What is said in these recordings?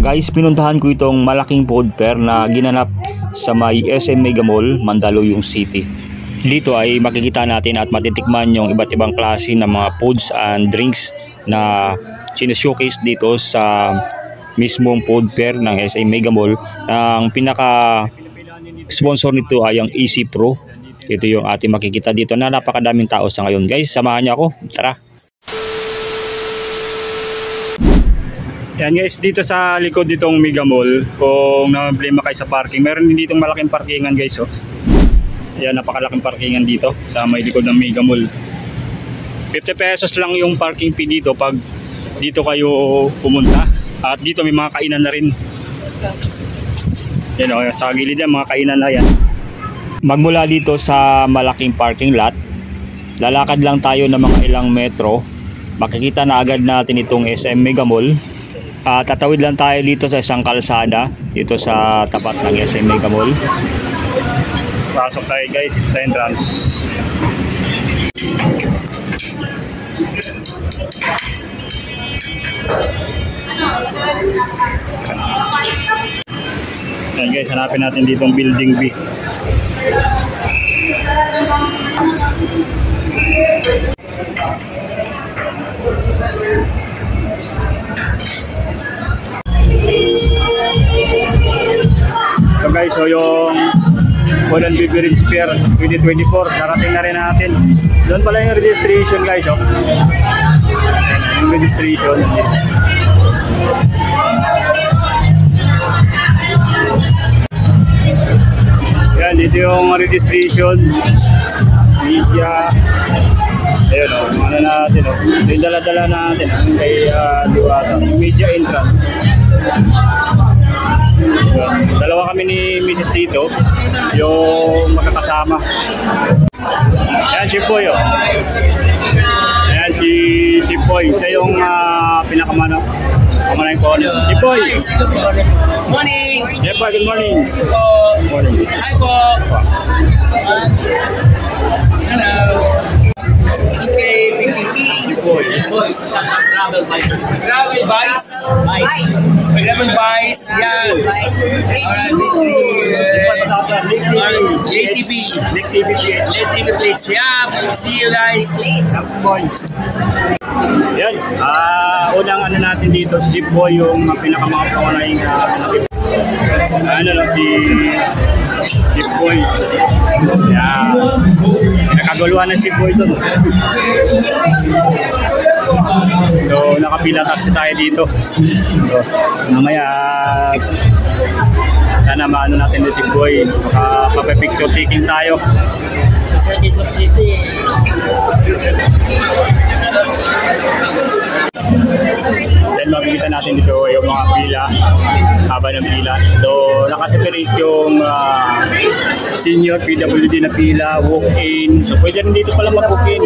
Guys, pinuntahan ko itong malaking food fair na ginanap sa may SM Mega Mall, Mandaluyong City. Dito ay makikita natin at matitikman yung iba't ibang klase ng mga foods and drinks na sinishowcase dito sa mismong food fair ng SM Mega Mall. Ang pinaka sponsor nito ay ang Easy Pro. Ito yung ating makikita dito na napakadaming tao sa ngayon. Guys, samahan niyo ako. Tara! Yan guys, dito sa likod ditong Mega Mall, kung na-problema kayo sa parking, meron din ditong malaking parkingan guys. Oh. Yan, napakalaking parkingan dito sa may likod ng Mega Mall. 50 pesos lang yung parking fee dito pag dito kayo pumunta. At dito may mga kainan na rin. Yan, oh, sa gilid yan, mga kainan na yan. Magmula dito sa malaking parking lot, lalakad lang tayo ng mga ilang metro, makikita na agad natin itong SM Mega Mall. Tatawid lang tayo dito sa isang kalsada dito sa tapat ng SM Mega Mall. Pasok tayo guys, it's the entrance. Yan guys, hanapin natin dito ang building B. So guys, so yung Food and Beverage Fair 2024, narating na rin natin. Doon pala yung registration guys. Oh. Yung registration. Yan, dito yung registration. Media. Ayun o, ano natin o. Yung dala-dala natin kay Diwata. Yung media entrance. Dalawa kami ni Mrs. Tito, yung magkakasama. Ayan si Boy, oh. Ayan si Boy. Siya yung pinakamano. Kamanayin ko. Si Boy. Morning. Yeah, Boy, good morning. Morning. Hi po. Hello. Okay, PPP. Travel Vice. Travel Vice. Yeah. Lake TV plates. Yeah. See you guys. Yan. Unang ano natin dito, si Boy yung pinakammga pangunahing ano lang si Boy. Yeah. Nakaguluhan na si Boy doon. So nakapila taxi tayo dito. So mamaya sana maano natin din si Boy. Makapapicture taking tayo sa Quezon City. Then makikita natin dito yung mga pila, haba ng pila. So nakaseparate yung senior PWD na pila, walk-in. So pwede rin dito pala mag-walk-in.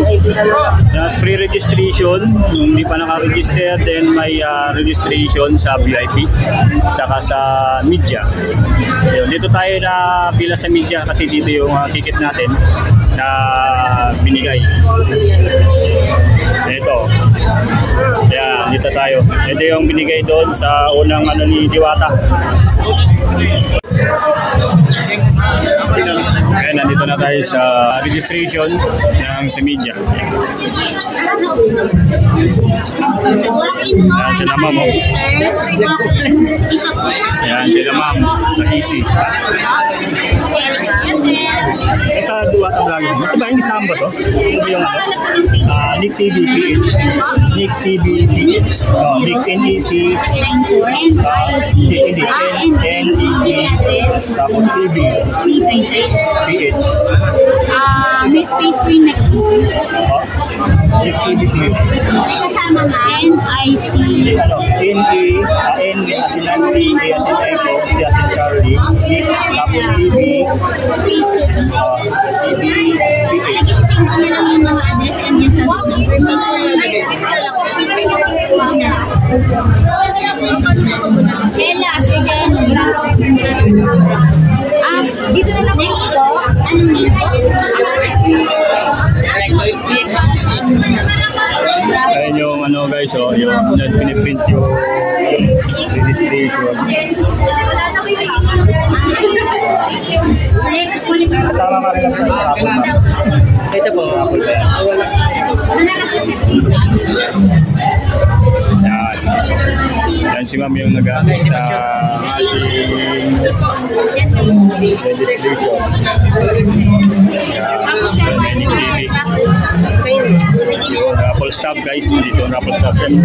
Free registration, kung hindi pa naka-register, then may registration sa VIP, saka sa media. Dito tayo na pila sa media kasi dito yung ticket natin na binigay. Ito. Yan, dito tayo. Ito yung binigay doon sa unang ano ni Diwata. Ayan, nandito na tayo sa registration ng sa media. Ayan sila ma'am. Ayan sila ma'am sa Easy. Sa Diwata vlog. Ito ba yung isang ba to? Ito ba yung Nick TV PH? Nick TV PH. Nick NEC. Tapos TV PH. May space po yung next TV. Nick TV PH. Kasama man, IC. NE, as in Nancy, as in Echo, as in Charlie, Nick, tapos TV, TV PH. Nag-isising ko na lang yung mga address and yung sa Ella, sige. Dito na lang next po. Anong dito? Ayan yung ano guys, oh, yung piniprint yung registration. Kasama ka rin ang raffle na. Ito po. Raffle ba yan? Yan si ma'am yung nag-assist sa ating registration. Yung raffle stop guys, dito yung raffle stop yan.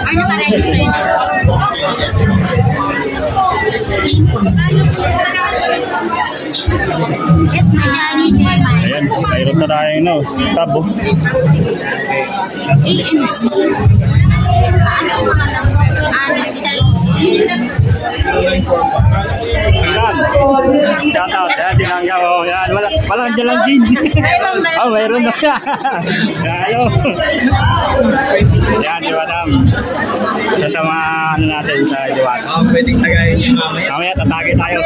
Ano ba register ito? Yes, Johnny Jeremiah. Ayan, mayroon na tayong no, stop oh. AMC. Yan. Shout out. Yan, sinangga oh. Yan, walang dyan lang Jin. Oh, mayroon na. Yan, yan, di madam. Sasama ano natin sa Diwata. Pwedeng tagayin niyo mamaya. Mamaya tatagay tayo.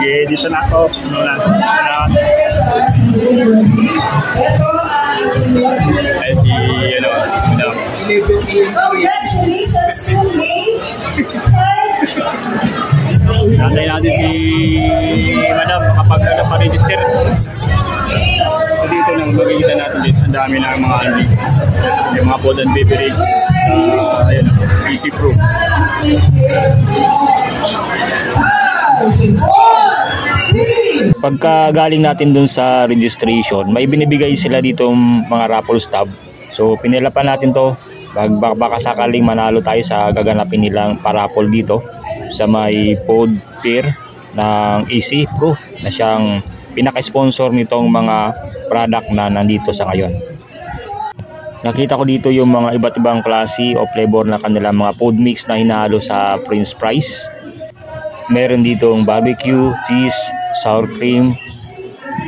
Okay, dito na ako. Ay si, ano, madam. Natay natin si madam kapag nagpa-register. Dito nang makikita natin dito. Ang dami ng mga albi. Yung mga food and beverage. Ayun, Easy Pro. Pagka galing natin dun sa registration, may binibigay sila dito mga raffle stub. So pinilapan natin to. Baka sakaling manalo tayo sa gaganapin nilang paraffle dito sa may food tier ng Easy Pro na siyang pinaka-sponsor nitong mga product na nandito sa ngayon. Nakita ko dito yung mga iba't ibang klase o flavor na kanilang mga food mix na hinahalo sa French fries. Meron ditong barbecue, cheese, sour cream.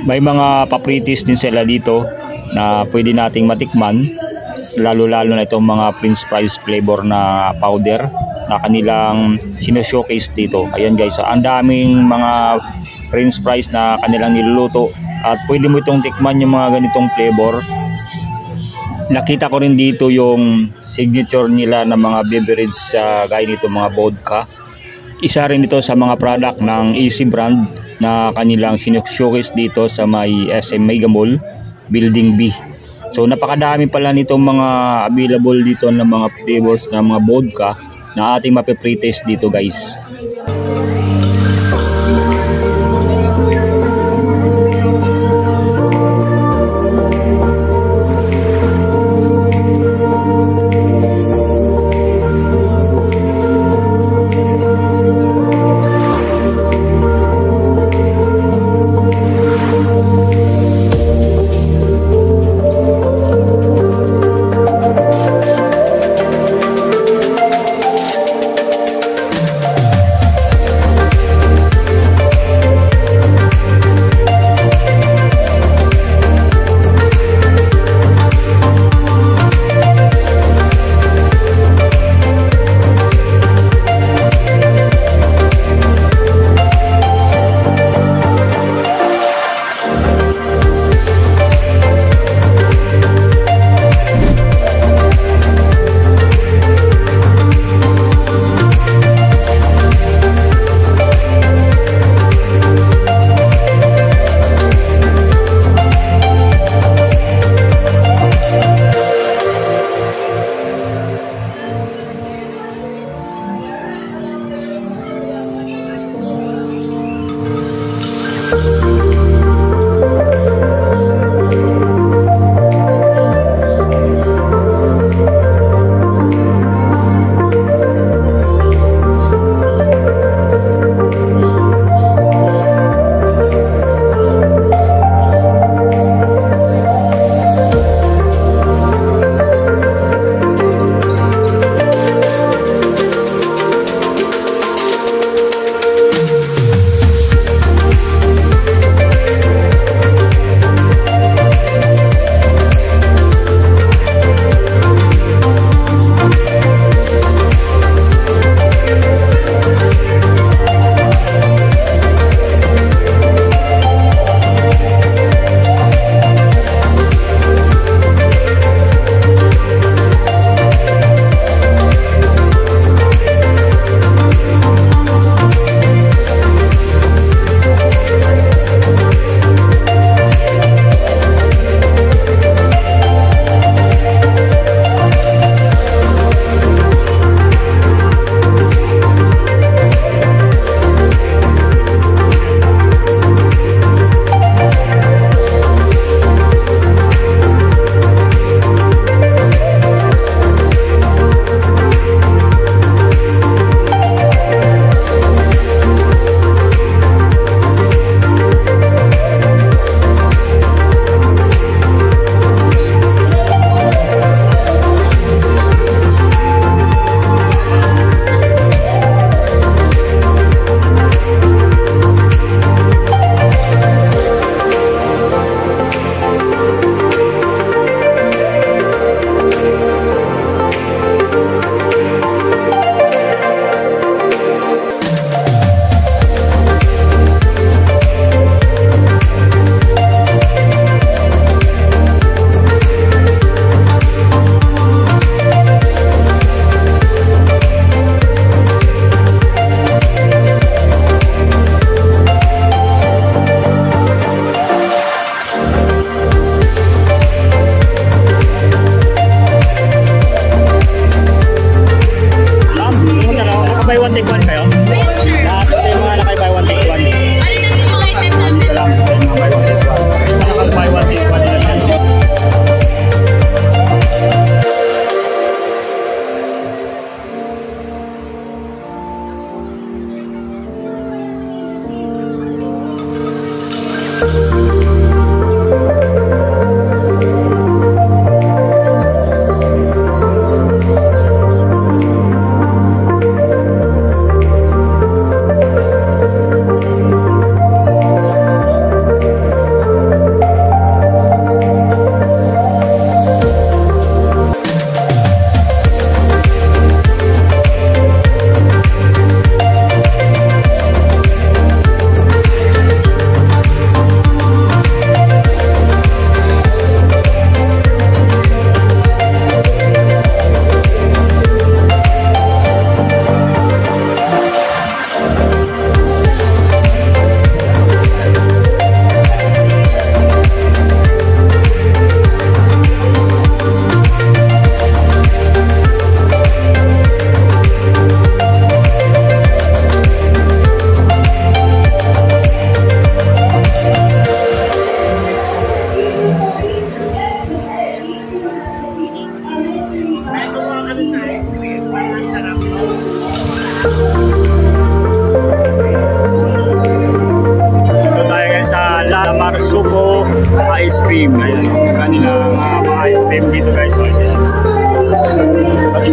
May mga papritis din sila dito na pwede nating matikman. Lalo-lalo na itong mga French fries flavor na powder na kanilang sino-showcase dito. Ayan guys, so ang daming mga French fries na kanilang niluluto at pwede mo itong tikman yung mga ganitong flavor. Nakita ko rin dito yung signature nila ng mga beverage gaya nito mga vodka. Isa rin ito sa mga product ng Easy brand na kanilang sino-showcase dito sa may SM Mega Mall Building B. So napakadami pala nitong mga available dito ng mga flavors ng mga vodka na ating mape-pre-taste dito guys.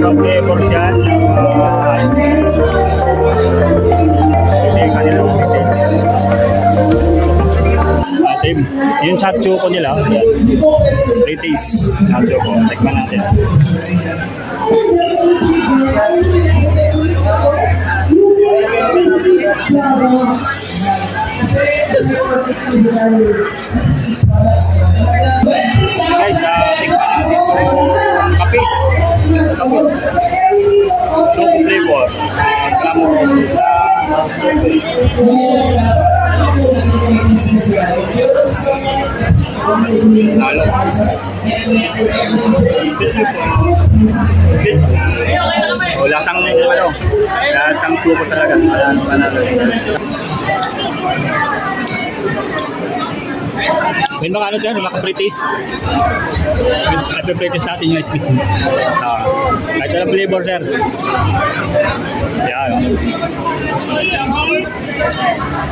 Ibang flavors yan. Ice cream. Ito yung kanilang details. Same. Yung hot choco nila. Yan. Pre-taste. Hot choco. Check man natin. Guys, tikman natin. Kape. Choco flavor. Lalo. O, lasang choco talaga. May mga ano dyan, mga pre-taste. Pre-taste natin yung ice cream. Kahit na flavor, sir. Yan.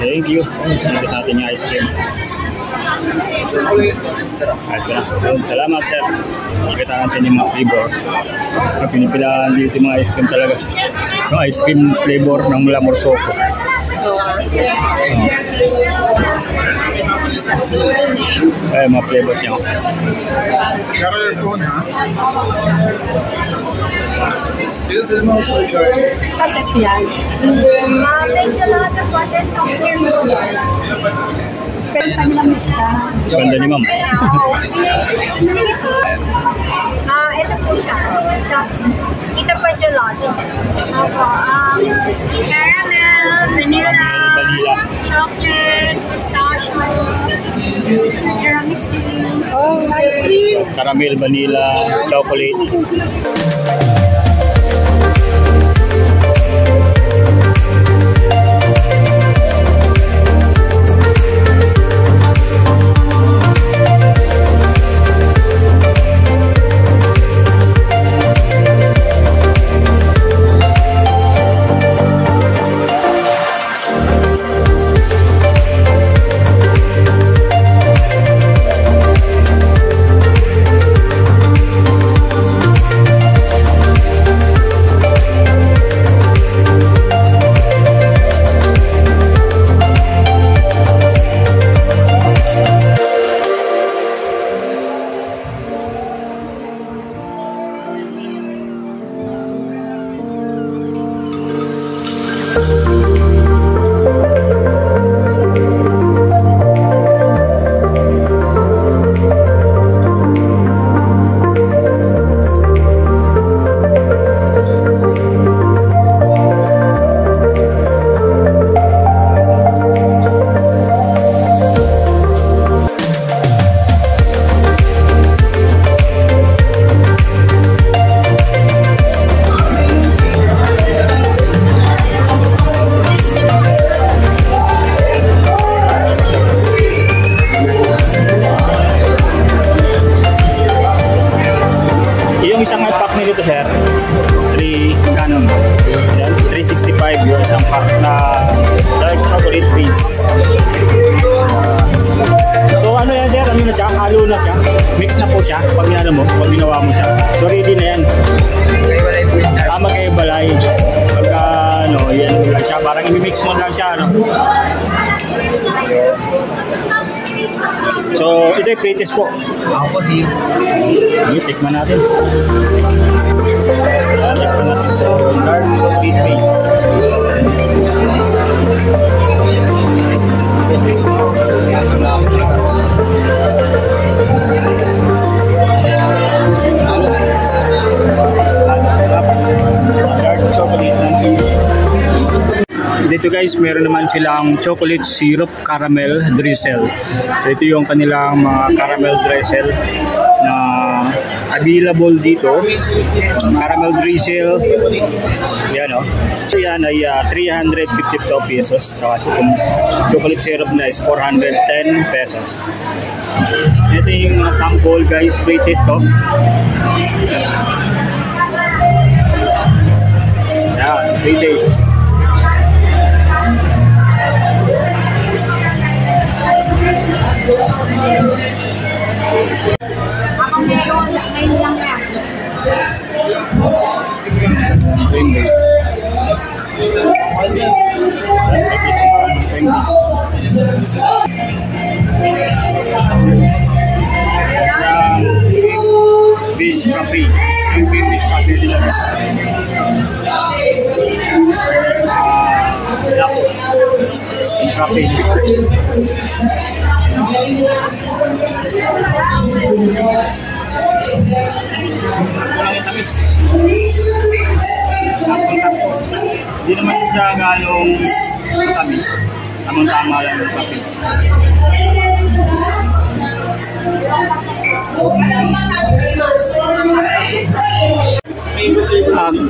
Thank you. Ito sa atin yung ice cream. Salamat, sir. Kita sa inyo mga flavor. Pinipilaan dito yung mga ice cream talaga. Yung ice cream flavor ng Lamor Soco. Mga flavors niya. Got your phone, huh? Kasi yan. Medyo lahat ng process ng Ganda ni ma'am. Ito po siya. Ito po siya latte. Caramel, vanilla, chocolate, pistachio, tiramisu. Oh, ice cream. Caramel, vanilla, chocolate. Yung isang pack nito, sir, 3 kanon. Yan, 365 yung isang pack na dark chocolate face. So ano yan, sir? Ano na siya? Halo na siya. Mix na po siya. Pag ginano mo, pag ginawa mo siya. So ready na yan. Magkaibalay. Pagka ano, yan lang siya. Parang i-mix mo lang siya, ano. So, ito yung pre-test po. Ako po si... Tikman natin. Tikman natin. So, dark chocolate base. Dark chocolate ng base. Dito guys, meron naman silang chocolate syrup caramel drizzle. So ito yung kanilang mga caramel drizzle na available dito. Caramel drizzle. Yan o. So yan ay 352 pesos. Saka itong chocolate syrup na is 410 pesos. Ito yung mga sample guys. Pre-taste to. Yan, pre-taste. Ako ngayon lang yan. Cream base. Base coffee. Yung base coffee nila. Lako. Yung coffee nila. Walang yung tamis. Hindi naman siya ganong matamis. Tamang-tama lang yung coffee.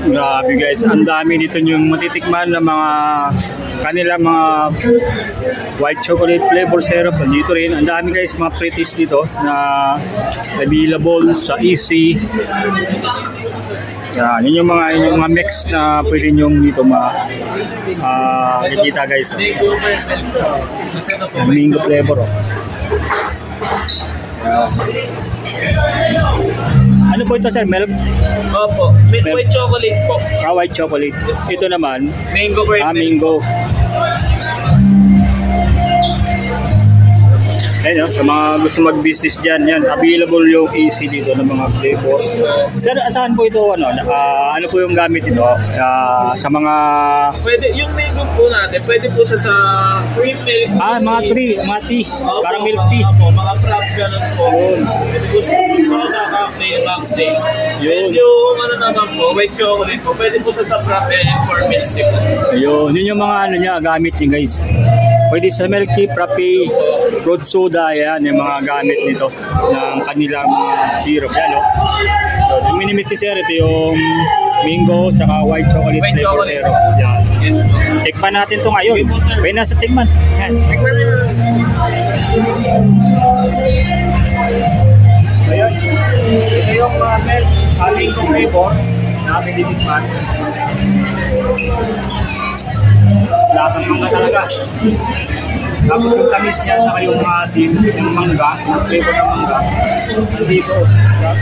Grabe guys, ang dami dito yung matitikman na mga kanilang mga white chocolate flavor syrup. Dito rin, ang dami guys mga pretties dito na available sa Easy. Yan, yun yung mga mix na pwede nyo dito makikita guys. Mango flavor. Ano po ito sir? Milk? Opo. White chocolate po. White chocolate. Ito naman? Mango per mango. Ayun, sa mga gusto mag-business dyan, yan, available yung Easy dito ng mga flavor. Saan po ito, ano po yung gamit ito? Sa mga... Pwede, yung mango po natin, pwede po siya sa cream milk. Mga tea, parang milk tea. Mga frap, ganun po. Pwede po siya sa soda, cocktail, mocktail. Yun. Yung ano naman po, white chocolate po, pwede po siya sa frap and for milk tea po. Ayun, yun yung mga gamit niya guys. Pwede sa milk tea, frappe, fruit soda, yan, yung mga gamit nito ng kanilang syrup. Yan, no? So, yung minimix si sir, ito yung mango, tsaka white chocolate flavor syrup. Yan. Yes po. Tikman natin ito ngayon. Pwede na sa tikman. Yan. Tikman na lang. So, yan. Ito yung mango flavor na pinitikman. Lasang mangga talaga. Tapos yung tamis niya saka yung asim, yung mangga, yung flavor ng mangga. Dito,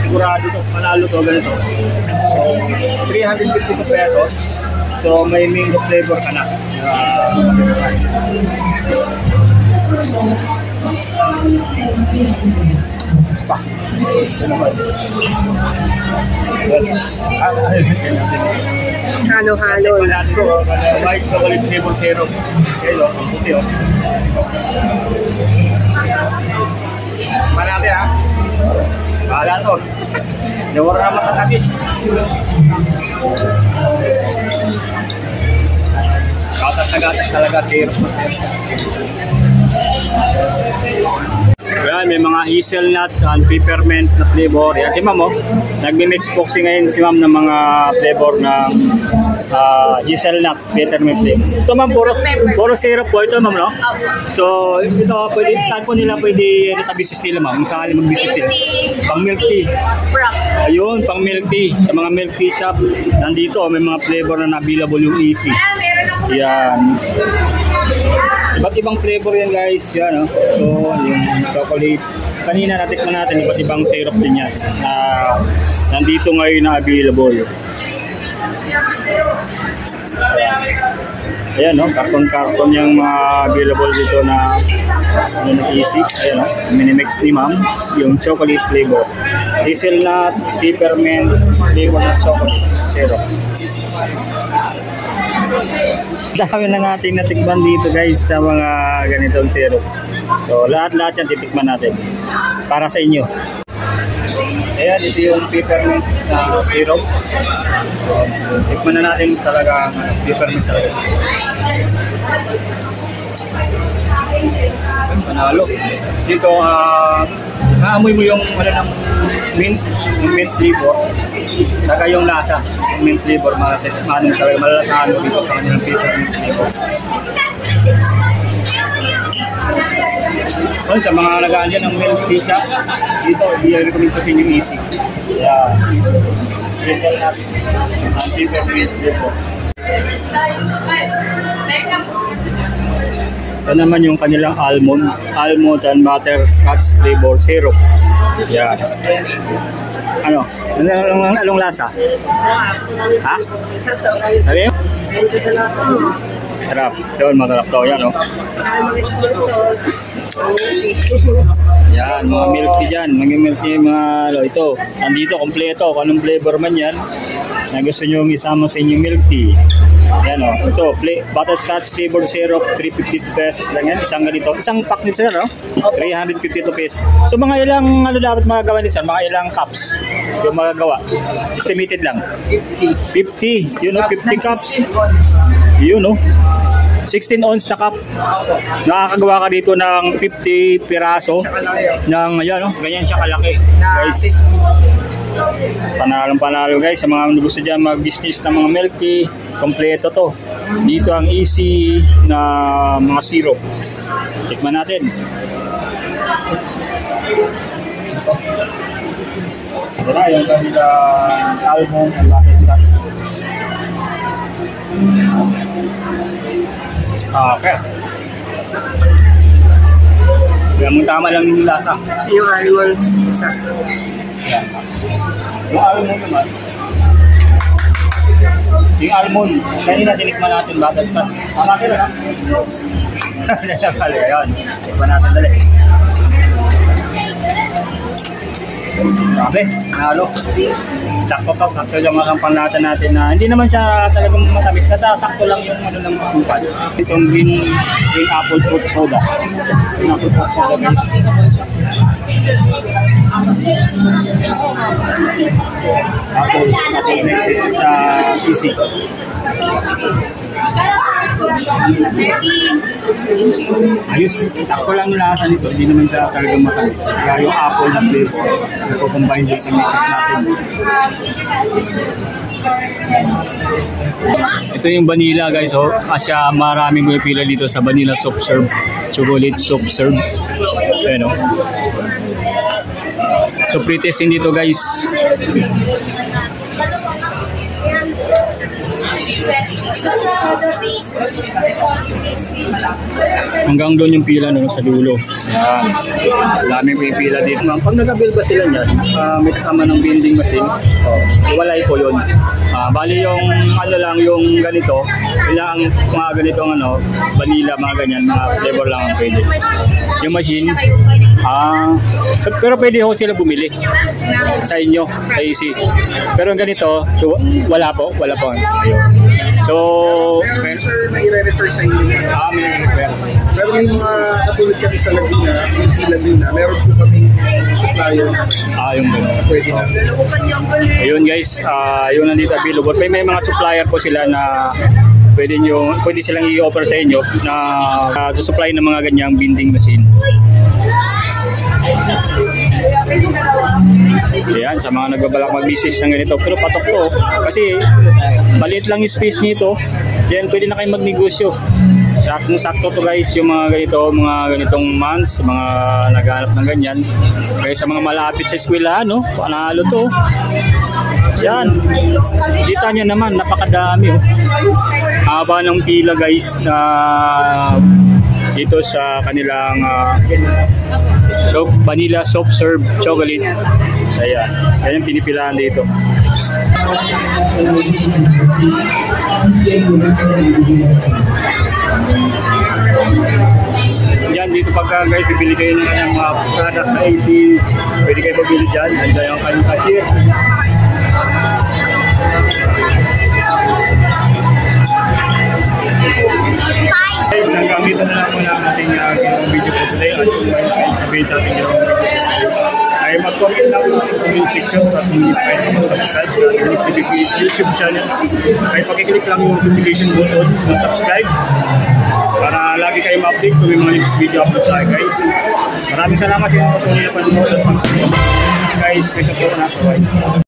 sigurado ito, panalo to, ganito. So, 352 pesos. So, may mango flavor ka na. Halo-halo. White chocolate flavor syrup. Hello, ang puti oh. Malaki ha? Bahala to. Nawara na matatamis. Gatas talaga syrup. Yan, may mga hazelnut and peppermint na flavor. Yan si ma'am, nagmi-mix boxing ngayon si ma'am ng mga flavor ng hazelnut, peppermint flavor. Ito ma'am, puro syrup po ito ma'am, no? So, ito, pwede, saan po nila pwede sa business nila ma'am? Kung saan mag-business nila? Pang milk tea. Ayun, pang milk tea. Sa mga milk tea shop, nandito, may mga flavor na available yung Easy. Yan. Iba't ibang flavor yan guys, yan, no? So, yung chocolate. Kanina natikman natin, iba't ibang syrup din yan na nandito ngayon na available. Ayan, no? Karton-karton yung mga available dito na Easy. Ayan, no? Minimix ni ma'am, yung chocolate flavor. Hazelnut, peppermint, flavor ng chocolate syrup. Dami na natin natikman dito guys na mga ganitong syrup. So lahat-lahat yan titikman natin para sa inyo. Ayan, ito yung peppermint syrup. So, tikman na natin talaga peppermint talaga. Panalo. Dito, naamoy mo yung ng mint flavor. Saka yung lasa, yung mint flavor, malalasahan mo dito sa kanilang peppermint flavor. Well, sa mga alagaan dyan ng milk tea shop, dito, i-recommend ko sa inyo Easy. Yeah. Special natin. Ang peppermint flavor. Ito naman yung kanilang almond and butterscotch flavor syrup. Yan. Ano? Anong lasa? Ha? Sabi mo? Sarap. Yun, masarap daw yan, no? Yan, mga milk tea dyan. Mga milk tea, mga ito. Nandito, kompleto. Kung anong flavor man yan, na gusto nyo isama sa inyong milk tea. Yan, o. Ito, butterscotch flavored syrup, 352 pesos lang yan. Isang ganito. Isang pack nito, no? 352 pesos. So, mga ilang, dapat magagawa nito, mga ilang cups yung magagawa. Estimated lang. 50. Yun, no? 50 cups. Yun, no? 16 ounce na cup. Nakakagawa ka dito ng 50 piraso ng ayan, no? Ganyan siya kalaki, guys. Panalo guys sa mga gusto dyan mag-business ng mga milk tea. Kompleto to. Dito ang easy na mga syrup. Tikman natin. Wala yung kanila almond and butterscotch. Okay. Yung tama lang yung lasa. Yung almonds, isa. Yan. Yung almond naman. Yung almond, kanina tinikman natin butterscotch. Tama sila na? Ayan. Tikman natin dali. Sabi, nalo. Sakto lang ang panlasa natin na hindi naman siya talagang matamis. Nasasakto lang yung ano ng asukal. Itong green apple fruit soda. Green apple fruit soda guys. Apple mixes sa easy. Ayos, sakto lang yung lasa nito, hindi naman siya talagang matamis. Kaya yung apple na flavor, nagko-combine din sa mixes natin. Ito yung vanilla guys, oh. Asya maraming pumipila dito sa vanilla soft serve, chocolate soft serve. Ayan, oh. So pre-testing dito guys. Hanggang doon yung pila no, sa dulo. Yan. Dami may pila dito. Pag nag-avail ba sila niyan, may kasama ng vending machine. Walay po yun. Bali yung ano lang, yung ganito, ilang mga ganitong ano, vanilla, mga ganyan, mga flavor lang ang pwede. Yung machine, pero pwede ho sila bumili sa inyo, sa Easy. Pero yung ganito, wala po. Ayun. So, sir, may i-refer sa inyo. may refer. Pero may mga katulad kami sa Laguna, Easy Laguna, meron po kami supplier. Yung ganun. Pwede na. Ayun guys, yun nandito available. May mga supplier po sila na pwede silang i-offer sa inyo na supply ng mga ganyang vending machine. Ayan, sa mga nagbabalak mag-business ng ganito. Pero patok to. Kasi maliit lang yung space nito. Then pwede na kayo magnegosyo. Sakto to guys, yung mga ganitong months, mga naghahanap ng ganyan. Kaya sa mga malapit sa eskwelahan, no? Panalo to. Yan. Kita nyo naman, napakadami. Haba ng pila guys na dito sa kanilang vanilla soft serve chocolate. Ayan. Yan yung pinipilahan dito. Yan dito pagka guys, bibili kayo ng kanyang mga product na AC. Pwede kayo magbili dyan. Nandiyan yung kanyang cashier. Guys, hanggang dito na lang muna ang ating video for today. At kung may sabihin sa ating ay mag-comment lang sa comment section at hindi pa kayo mag-subscribe sa ating YouTube channel. Ay pakiclick lang yung notification button na subscribe para lagi kayo ma-update kung may mga next video upload sa akin guys. Maraming salamat sa mga patuloy na panonood at pag-subscribe. Guys, may support na ako guys.